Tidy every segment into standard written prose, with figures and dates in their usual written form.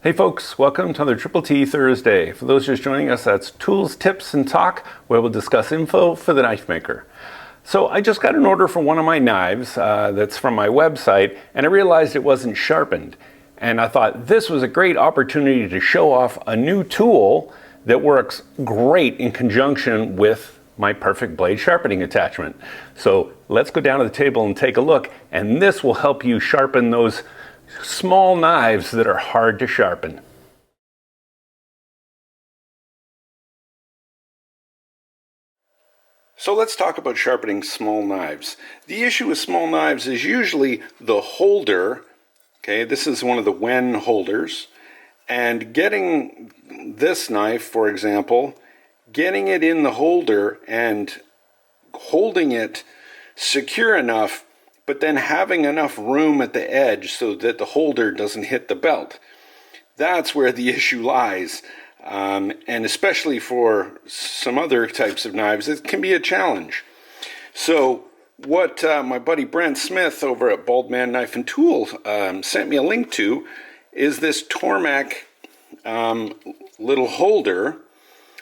Hey folks, welcome to another Triple T Thursday. For those just joining us, that's Tools, Tips, and Talk, where we'll discuss info for the knife maker. So I just got an order for one of my knives that's from my website, and I realized it wasn't sharpened. And I thought this was a great opportunity to show off a new tool that works great in conjunction with my perfect blade sharpening attachment. So let's go down to the table and take a look, and this will help you sharpen those small knives that are hard to sharpen. So let's talk about sharpening small knives. The issue with small knives is usually the holder. Okay, this is one of the Wen holders. And getting this knife, for example, getting it in the holder and holding it secure enough, but then having enough room at the edge so that the holder doesn't hit the belt. That's where the issue lies. And especially for some other types of knives, it can be a challenge. So what my buddy Brent Smith over at Bald Man Knife and Tool sent me a link to is this Tormek little holder.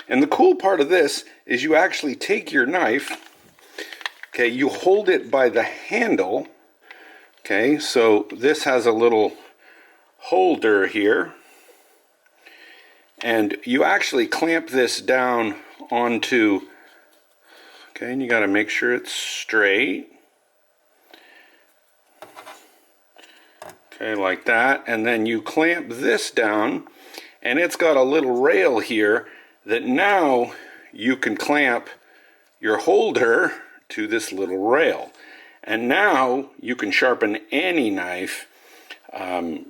And the cool part of this is you actually take your knife, okay, you hold it by the handle. Okay, so this has a little holder here. And you actually clamp this down onto, okay, and you got to make sure it's straight. Okay, like that. And then you clamp this down, and it's got a little rail here that now you can clamp your holder to this little rail. And now you can sharpen any knife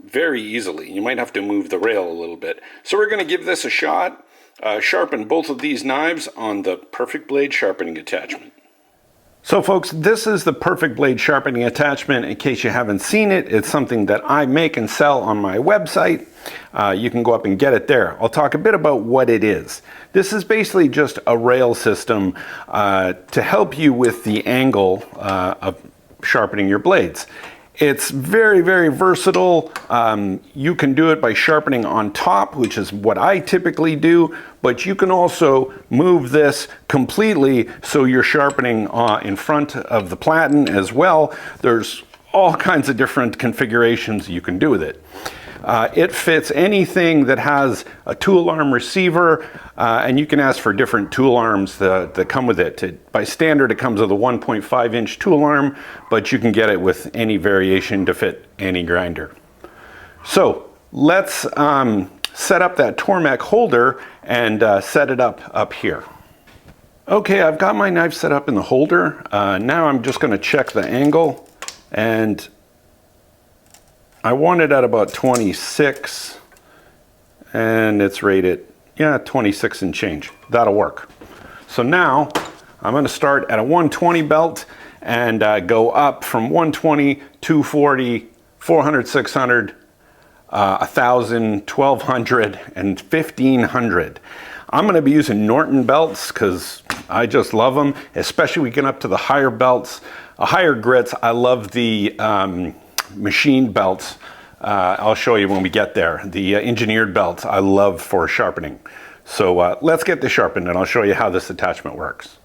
very easily. You might have to move the rail a little bit. So we're going to give this a shot, sharpen both of these knives on the Perfect Blade sharpening attachment. So folks, this is the Perfect Blade sharpening attachment. In case you haven't seen it, it's something that I make and sell on my website. You can go up and get it there. I'll talk a bit about what it is. This is basically just a rail system to help you with the angle of sharpening your blades. It's very, very versatile. You can do it by sharpening on top, which is what I typically do, but you can also move this completely so you're sharpening in front of the platen as well. There's all kinds of different configurations you can do with it. It fits anything that has a tool arm receiver, and you can ask for different tool arms that come with it. By standard, it comes with a 1.5-inch tool arm, but you can get it with any variation to fit any grinder. So let's set up that Tormek holder and set it up here. Okay, I've got my knife set up in the holder. Now I'm just going to check the angle, and I want it at about 26, and it's rated, 26 and change. That'll work. So now I'm going to start at a 120 belt and go up from 120, 240, 400, 600, 1,000, 1,200, and 1,500. I'm going to be using Norton belts because I just love them, especially when we get up to the higher belts, higher grits. I love the machine belts. I'll show you when we get there. The engineered belts I love for sharpening. So let's get this sharpened and I'll show you how this attachment works.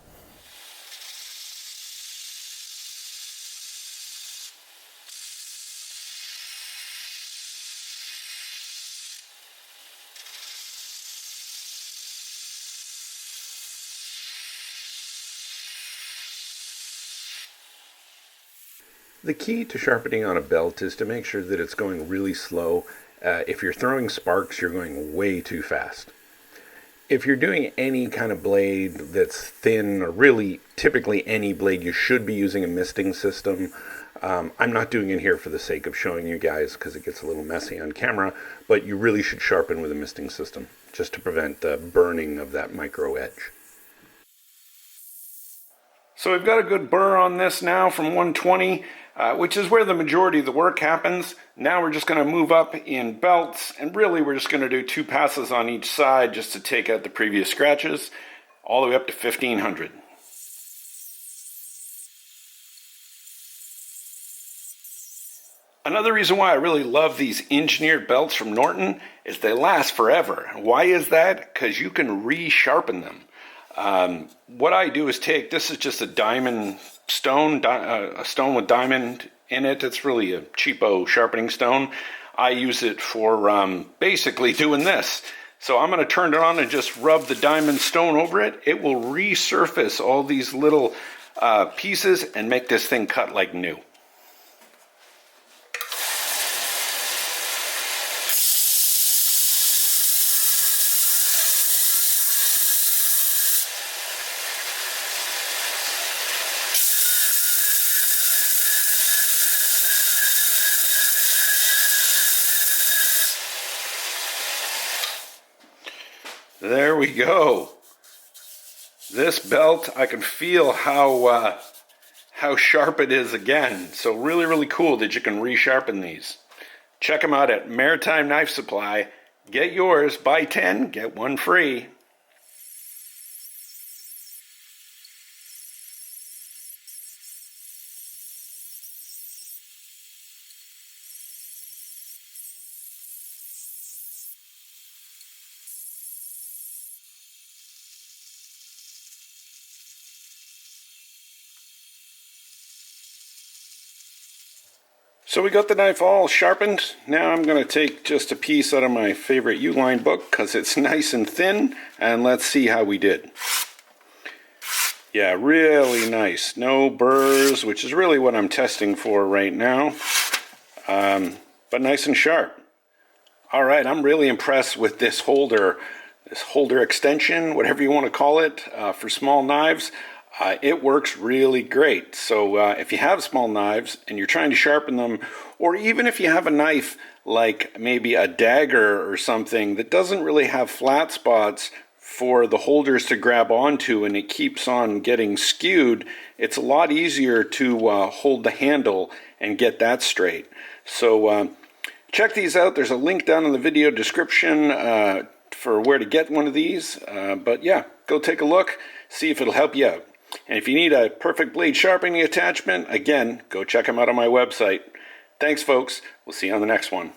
The key to sharpening on a belt is to make sure that it's going really slow. If you're throwing sparks, you're going way too fast. If you're doing any kind of blade that's thin, or really typically any blade, you should be using a misting system. I'm not doing it here for the sake of showing you guys because it gets a little messy on camera, but you really should sharpen with a misting system just to prevent the burning of that micro edge. So we've got a good burr on this now from 120. Which is where the majority of the work happens. Now we're just going to move up in belts, and really we're just going to do 2 passes on each side just to take out the previous scratches, all the way up to 1,500. Another reason why I really love these engineered belts from Norton is they last forever. Why is that? Because you can re-sharpen them. What I do is this is just a diamond stone, a stone with diamond in it. It's really a cheapo sharpening stone. I use it for basically doing this. So I'm going to turn it on and just rub the diamond stone over it. It will resurface all these little pieces and make this thing cut like new. There we go. This belt, I can feel how sharp it is again. So really, really cool that you can resharpen these. Check them out at Maritime Knife Supply. Get yours, buy 10, get one free. So we got the knife all sharpened. Now I'm going to take just a piece out of my favorite U-line book because it's nice and thin, and let's see how we did. Yeah, really nice. No burrs, which is really what I'm testing for right now, but nice and sharp. All right, I'm really impressed with this holder extension, whatever you want to call it, for small knives. It works really great. So if you have small knives and you're trying to sharpen them, or even if you have a knife like maybe a dagger or something that doesn't really have flat spots for the holders to grab onto and it keeps on getting skewed, it's a lot easier to hold the handle and get that straight. So check these out. There's a link down in the video description for where to get one of these. But yeah, go take a look, see if it'll help you out. And if you need a perfect blade sharpening attachment, again, go check them out on my website. Thanks, folks. We'll see you on the next one.